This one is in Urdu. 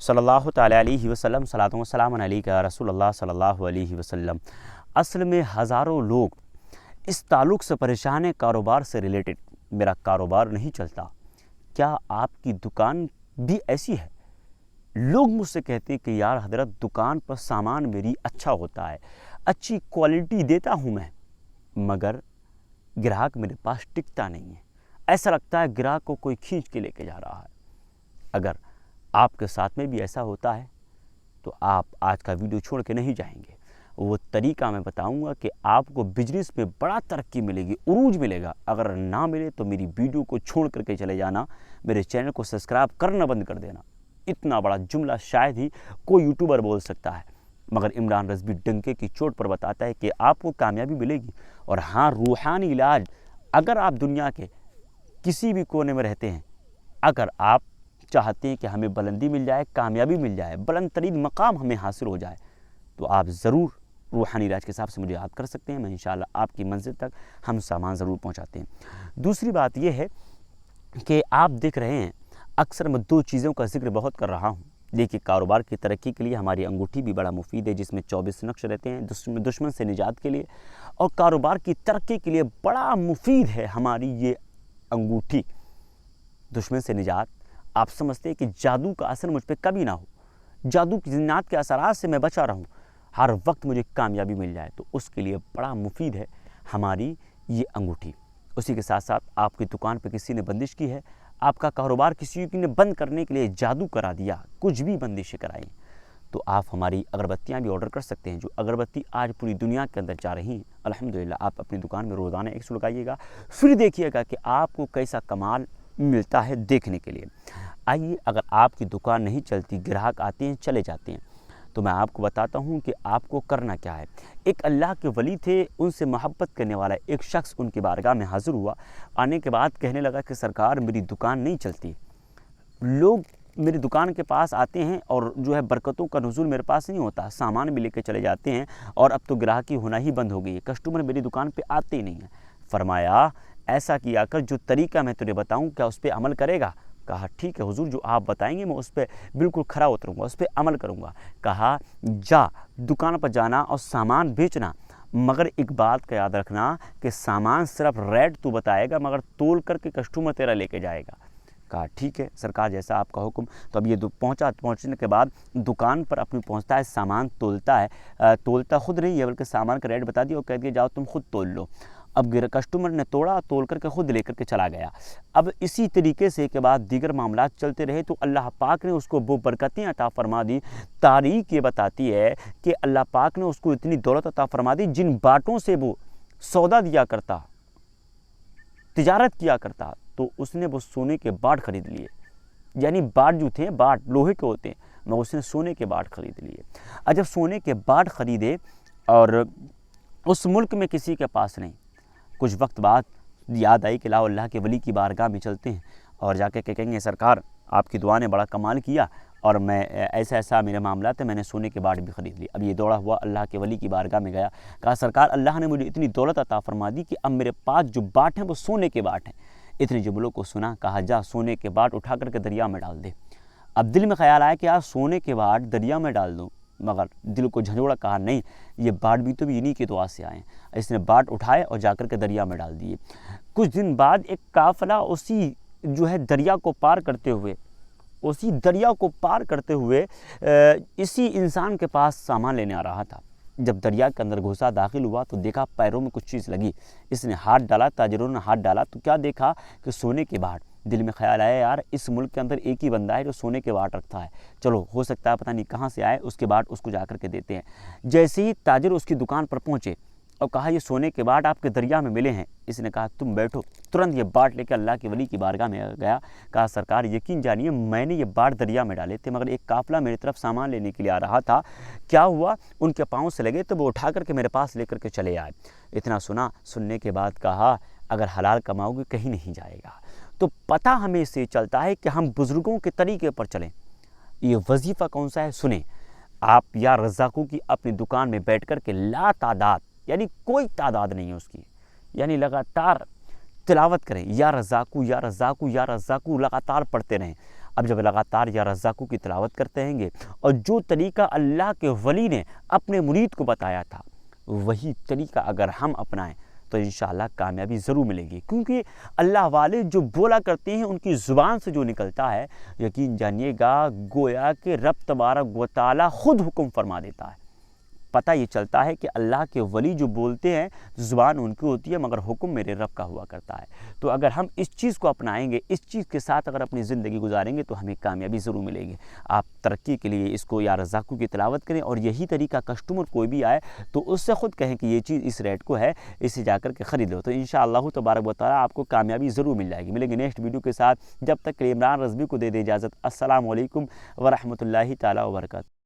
صلی اللہ تعالیٰ علیہ وسلم، صلاۃ و سلام علیک یا رسول اللہ صلی اللہ علیہ وسلم۔ اصل میں ہزاروں لوگ اس تعلق سے پریشان ہیں کاروبار سے ریلیٹڈ، میرا کاروبار نہیں چلتا۔ کیا آپ کی دکان بھی ایسی ہے؟ لوگ مجھ سے کہتے ہیں کہ یار حضرت دکان پر سامان میری اچھا ہوتا ہے، اچھی کوالٹی دیتا ہوں میں، مگر گراہک میرے پاس ٹکتا نہیں ہے، ایسا لگتا ہے گراہک کو کوئی کھینچ کے لے کے جا رہا ہے۔ اگر آپ کے ساتھ میں بھی ایسا ہوتا ہے تو آپ آج کا ویڈیو چھوڑ کے نہیں جائیں گے۔ وہ طریقہ میں بتاؤں گا کہ آپ کو بزنس میں بڑا ترقی ملے گی، عروج ملے گا۔ اگر نہ ملے تو میری ویڈیو کو چھوڑ کر کے چلے جانا، میرے چینل کو سبسکرائب کرنا بند کر دینا۔ اتنا بڑا جملہ شاید ہی کوئی یوٹیوبر بول سکتا ہے، مگر عمران رضوی ڈنکے کی چوٹ پر بتاتا ہے کہ آپ کو کامیابی ملے گی۔ اور ہاں، روحانی علاج، اگر آپ دنیا کے کسی بھی کونے میں رہتے ہیں، اگر آپ چاہتے ہیں کہ ہمیں بلندی مل جائے، کامیابی مل جائے، بلند ترین مقام ہمیں حاصل ہو جائے، تو آپ ضرور روحانی علاج کے حساب سے مجھے یاد کر سکتے ہیں۔ میں انشاءاللہ آپ کی منزل تک ہم سامان ضرور پہنچاتے ہیں۔ دوسری بات یہ ہے کہ آپ دیکھ رہے ہیں اکثر میں دو چیزوں کا ذکر بہت کر رہا ہوں۔ دیکھیے، کاروبار کی ترقی کے لیے ہماری انگوٹھی بھی بڑا مفید ہے، جس میں 24 نقش رہتے ہیں دشمن سے نجات کے لیے، اور کاروبار کی ترقی کے لیے بڑا مفید ہے ہماری یہ انگوٹھی۔ دشمن سے نجات، آپ سمجھتے ہیں کہ جادو کا اثر مجھ پہ کبھی نہ ہو، جادو کی جنات کے اثرات سے میں بچا رہوں، ہر وقت مجھے کامیابی مل جائے، تو اس کے لیے بڑا مفید ہے ہماری یہ انگوٹھی۔ اسی کے ساتھ ساتھ آپ کی دکان پہ کسی نے بندش کی ہے، آپ کا کاروبار کسی نے بند کرنے کے لیے جادو کرا دیا، کچھ بھی بندشیں کرائیں، تو آپ ہماری اگربتیاں بھی آرڈر کر سکتے ہیں، جو اگربتی آج پوری دنیا کے اندر جا رہی ہیں۔ الحمدللہ آپ اپنی دکان میں روزانہ 100 لگائیے گا، پھر دیکھیے گا کہ آپ کو کیسا کمال ملتا ہے دیکھنے کے لیے۔ آئیے، اگر آپ کی دکان نہیں چلتی، گراہک آتے ہیں چلے جاتے ہیں، تو میں آپ کو بتاتا ہوں کہ آپ کو کرنا کیا ہے۔ ایک اللہ کے ولی تھے، ان سے محبت کرنے والا ایک شخص ان کی بارگاہ میں حاضر ہوا۔ آنے کے بعد کہنے لگا کہ سرکار میری دکان نہیں چلتی، لوگ میری دکان کے پاس آتے ہیں اور جو ہے برکتوں کا نزول میرے پاس نہیں ہوتا، سامان بھی لے کے چلے جاتے ہیں، اور اب تو گراہکی ہونا ہی بند ہو گئی ہے، کسٹمر میری دکان پہ آتے ہی نہیں ہیں۔ فرمایا ایسا کیا کر، جو طریقہ میں تجھے بتاؤں کیا اس پہ عمل کرے گا؟ کہا ٹھیک ہے حضور، جو آپ بتائیں گے میں اس پہ بالکل کھرا اتروں گا، اس پہ عمل کروں گا۔ کہا جا دکان پر جانا اور سامان بیچنا، مگر ایک بات کا یاد رکھنا کہ سامان صرف ریٹ تو بتائے گا، مگر تول کر کے کسٹمر تیرا لے کے جائے گا۔ کہا ٹھیک ہے سرکار، جیسا آپ کا حکم۔ تو اب یہ پہنچنے کے بعد دکان پر اپنی پہنچتا ہے، سامان تولتا ہے، تولتا خود نہیں ہے بلکہ سامان کا ریٹ بتا دیا اور کہہ دیا جاؤ تم خود تول لو۔ اب کسٹمر نے توڑا، تول کر کے خود لے کر کے چلا گیا۔ اب اسی طریقے سے کے بعد دیگر معاملات چلتے رہے، تو اللہ پاک نے اس کو وہ برکتیں عطا فرما دی۔ تاریخ یہ بتاتی ہے کہ اللہ پاک نے اس کو اتنی دولت عطا فرما دی، جن باٹوں سے وہ سودا دیا کرتا، تجارت کیا کرتا، تو اس نے وہ سونے کے باٹ خرید لیے۔ یعنی باٹ جو تھے، باٹ لوہے کے ہوتے ہیں، مگر اس نے سونے کے باٹ خرید لیے۔ اور جب سونے کے باٹ خریدے اور اس ملک میں کسی کے پاس نہیں، کچھ وقت بعد یاد آئی کہ لاؤ اللہ کے ولی کی بارگاہ میں چلتے ہیں، اور جا کے کہیں گے سرکار آپ کی دعا نے بڑا کمال کیا، اور میں ایسا میرے معاملات ہیں، میں نے سونے کے باٹ بھی خرید لی۔ اب یہ دوڑا ہوا اللہ کے ولی کی بارگاہ میں گیا، کہا سرکار اللہ نے مجھے اتنی دولت عطا فرما دی کہ اب میرے پاس جو باٹ ہیں وہ سونے کے باٹ ہیں۔ اتنے جملوں کو سنا، کہا جا سونے کے باٹ اٹھا کر کے دریا میں ڈال دے۔ اب دل میں خیال آیا کہ یار سونے کے باٹ دریا میں ڈال دوں، مگر دل کو جھنجھوڑا، کہا نہیں، یہ باٹ بھی تو انہی کی دعا سے آئے ہیں۔ اس نے باٹ اٹھائے اور جا کر کے دریا میں ڈال دیے۔ کچھ دن بعد ایک قافلہ اسی جو ہے دریا کو پار کرتے ہوئے اسی انسان کے پاس سامان لینے آ رہا تھا۔ جب دریا کے اندر گھسا، داخل ہوا، تو دیکھا پیروں میں کچھ چیز لگی۔ اس نے ہاتھ ڈالا، تاجروں نے ہاتھ ڈالا، تو کیا دیکھا کہ سونے کے باٹ۔ دل میں خیال آیا یار اس ملک کے اندر ایک ہی بندہ ہے جو سونے کے باٹ رکھتا ہے، چلو ہو سکتا ہے پتہ نہیں کہاں سے آئے، اس کے باٹ اس کو جا کر کے دیتے ہیں۔ جیسے ہی تاجر اس کی دکان پر پہنچے اور کہا یہ سونے کے باٹ آپ کے دریا میں ملے ہیں، اس نے کہا تم بیٹھو۔ ترنت یہ باٹ لے کے اللہ کے ولی کی بارگاہ میں گیا، کہا سرکار یقین جانیے میں نے یہ باٹ دریا میں ڈالے تھے، مگر ایک قافلہ میری طرف سامان لینے کے لیے آ رہا تھا، کیا ہوا ان کے پاؤں سے لگے تو وہ اٹھا کر کے میرے پاس لے کر کے چلے آئے۔ اتنا سننے کے بعد کہا اگر حلال کماؤ گے کہیں نہیں جائے گا۔ تو پتہ ہمیں سے چلتا ہے کہ ہم بزرگوں کے طریقے پر چلیں۔ یہ وظیفہ کون سا ہے سنیں، آپ یا رزاقوں کی اپنی دکان میں بیٹھ کر کے لا تعداد، یعنی کوئی تعداد نہیں ہے اس کی، یعنی لگاتار تلاوت کریں، یا رزاقو یا رزاقو یا رزاقو، لگاتار پڑھتے رہیں۔ اب جب لگاتار یا رزاقو کی تلاوت کرتے ہیں گے اور جو طریقہ اللہ کے ولی نے اپنے مرید کو بتایا تھا وہی طریقہ اگر ہم اپنائیں تو انشاءاللہ کامیابی ضرور ملے گی، کیونکہ اللہ والے جو بولا کرتے ہیں ان کی زبان سے جو نکلتا ہے یقین جانیے گا گویا کہ رب تبارک و تعالی خود حکم فرما دیتا ہے۔ پتہ یہ چلتا ہے کہ اللہ کے ولی جو بولتے ہیں زبان ان کی ہوتی ہے مگر حکم میرے رب کا ہوا کرتا ہے۔ تو اگر ہم اس چیز کو اپنائیں گے، اس چیز کے ساتھ اگر اپنی زندگی گزاریں گے تو ہمیں کامیابی ضرور ملے گی۔ آپ ترقی کے لیے اس کو یا رزاقو کی تلاوت کریں اور یہی طریقہ کسٹمر کوئی بھی آئے تو اس سے خود کہیں کہ یہ چیز اس ریٹ کو ہے، اسے جا کر کے خرید لو، تو انشاءاللہ تبارک و تعالیٰ آپ کو کامیابی ضرور مل جائے گی۔ ملیں گے نیکسٹ ویڈیو کے ساتھ، جب تک کہ عمران رضوی کو دے دے اجازت۔ السلام علیکم ورحمۃ اللہ تعالیٰ وبرکاتہ۔